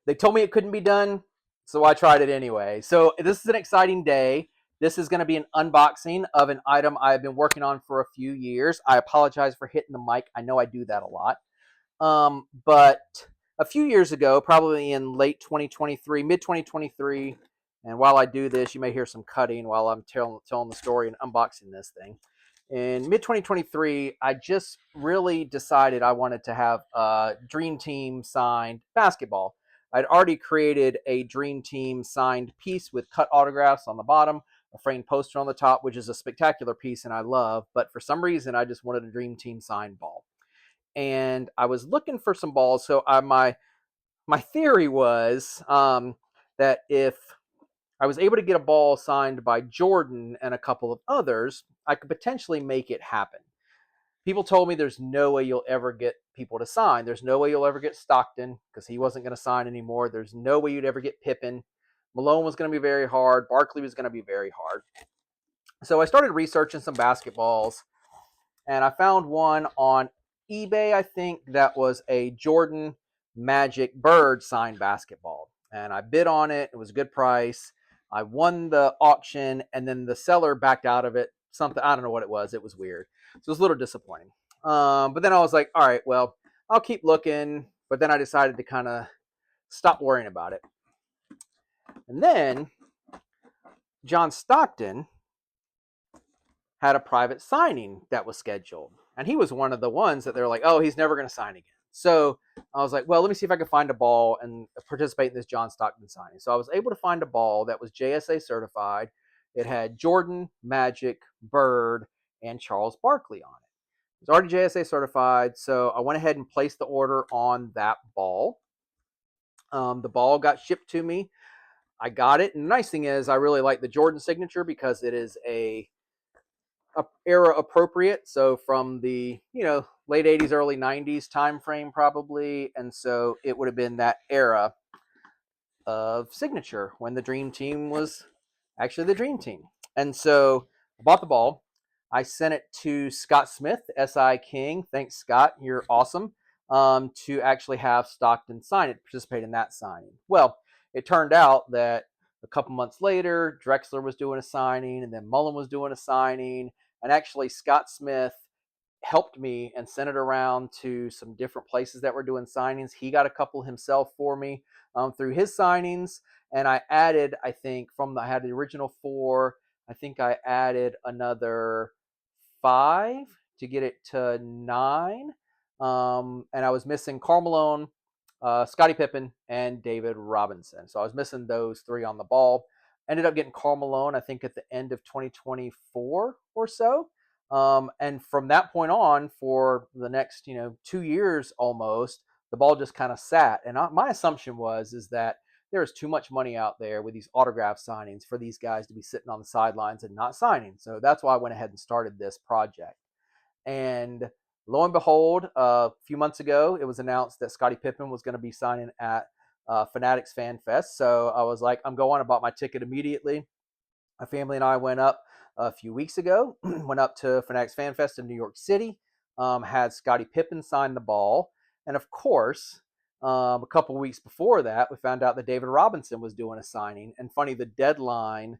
They told me it couldn't be done, so I tried it anyway. So this is an exciting day. This is going to be an unboxing of an item I've been working on for a few years. I apologize for hitting the mic. I know I do that a lot. But a few years ago, probably in late 2023, mid 2023, and while I do this, you may hear some cutting while I'm telling the story and unboxing this thing. In mid 2023, I just really decided I wanted to have a Dream Team signed basketball. I'd already created a Dream Team signed piece with cut autographs on the bottom, a framed poster on the top, which is a spectacular piece and I love. But for some reason, I just wanted a Dream Team signed ball, and I was looking for some balls. So my theory was that if I was able to get a ball signed by Jordan and a couple of others, I could potentially make it happen. People told me there's no way you'll ever get people to sign. There's no way you'll ever get Stockton because he wasn't going to sign anymore. There's no way you'd ever get Pippen. Malone was going to be very hard. Barkley was going to be very hard. So I started researching some basketballs, and I found one on eBay, I think, that was a Jordan Magic Bird signed basketball. And I bid on it. It was a good price. I won the auction, and then the seller backed out of it. Something, I don't know what it was. It was weird. So it was a little disappointing. But then I was like, all right, well, I'll keep looking. But then I decided to kind of stop worrying about it. And then John Stockton had a private signing that was scheduled. And he was one of the ones that they're like, oh, he's never going to sign again. So I was like, well, let me see if I can find a ball and participate in this John Stockton signing. So I was able to find a ball that was JSA certified. It had Jordan, Magic, Bird, and Charles Barkley on it. It was already JSA certified, so I went ahead and placed the order on that ball. The ball got shipped to me. I got it, and the nice thing is I really like the Jordan signature because it is a era appropriate, so from the late 80s early 90s time frame probably, and so it would have been that era of signature when the Dream Team was actually the Dream Team. And so I bought the ball. I sent it to Scott Smith, SI King. Thanks, Scott, you're awesome. To actually have Stockton sign it, participate in that signing. Well, it turned out that a couple months later, Drexler was doing a signing, and then Mullin was doing a signing. And actually, Scott Smith helped me and sent it around to some different places that were doing signings. He got a couple himself for me through his signings. And I added, I think, I had the original 4. I think I added another 5 to get it to 9. And I was missing Karl Malone, Scottie Pippen, and David Robinson. So I was missing those 3 on the ball. Ended up getting Karl Malone, I think, at the end of 2024 or so. And from that point on, for the next 2 years almost, the ball just kind of sat. And my assumption is that there is too much money out there with these autograph signings for these guys to be sitting on the sidelines and not signing. So that's why I went ahead and started this project. And lo and behold, a few months ago, it was announced that Scottie Pippen was going to be signing at Fanatics Fest. So I was like, I'm going. I bought my ticket immediately. My family and I went up a few weeks ago, went up to Fanatics Fest in New York City, had Scottie Pippen sign the ball. And of course, a couple of weeks before that, we found out that David Robinson was doing a signing. And funny, the deadline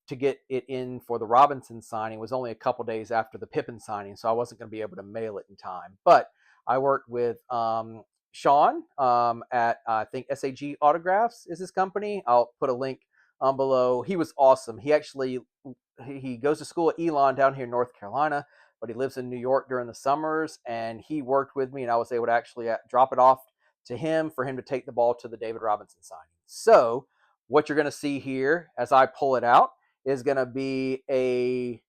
to get it in for the Robinson signing was only a couple days after the Pippen signing, so I wasn't going to be able to mail it in time. But I worked with Sean at I think SAG Autographs is his company. I'll put a link below. He was awesome. He goes to school at Elon down here in North Carolina, but he lives in New York during the summers, and he worked with me, and I was able to actually drop it off to him for him to take the ball to the David Robinson signing. So what you're going to see here as I pull it out is going to be a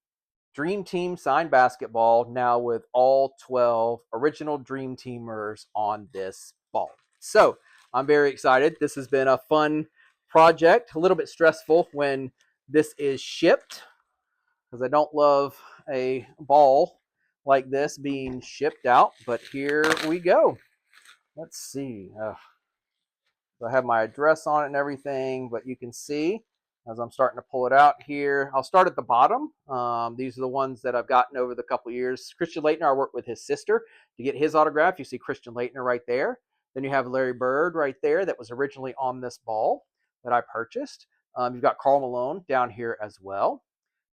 Dream Team signed basketball now with all 12 original Dream Teamers on this ball. So I'm very excited. This has been a fun project, a little bit stressful when this is shipped because I don't love a ball like this being shipped out, but here we go. Let's see. I have my address on it and everything, but you can see as I'm starting to pull it out here, I'll start at the bottom. These are the ones that I've gotten over the couple of years. Christian Laettner, I worked with his sister to get his autograph. You see Christian Laettner right there. Then you have Larry Bird right there that was originally on this ball that I purchased. You've got Karl Malone down here as well.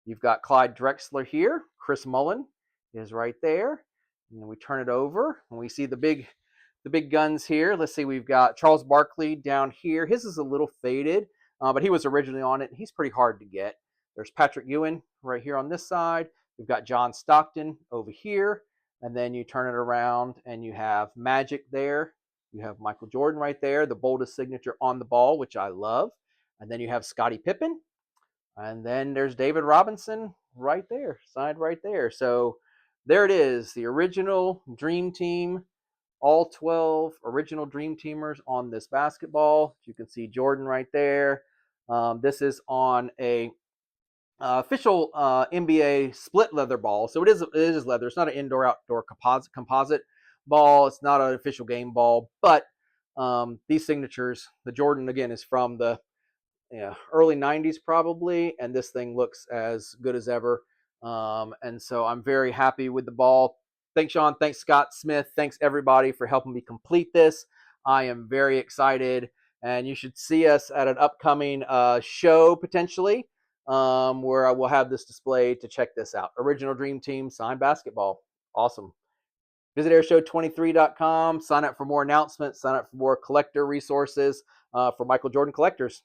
You've got Clyde Drexler here. Chris Mullin is right there. And then we turn it over and we see the big guns here. Let's see, we've got Charles Barkley down here. His is a little faded, but he was originally on it. He's pretty hard to get. There's Patrick Ewing right here on this side. We've got John Stockton over here. And then you turn it around and you have Magic there. You have Michael Jordan right there, the boldest signature on the ball, which I love. And then you have Scottie Pippen. And then there's David Robinson right there, signed right there. So there it is, the original Dream Team, all 12 original Dream Teamers on this basketball. You can see Jordan right there. This is on a official NBA split leather ball. So it is leather. It's not an indoor-outdoor composite ball. It's not an official game ball. But these signatures, the Jordan, again, is from the early 90s probably, and this thing looks as good as ever. And so I'm very happy with the ball. Thanks, Sean. Thanks, Scott Smith. Thanks, everybody, for helping me complete this. I am very excited, and you should see us at an upcoming show potentially where I will have this displayed to check this out. Original Dream Team signed basketball. Awesome. Visit airshow23.com. Sign up for more announcements. Sign up for more collector resources for Michael Jordan collectors.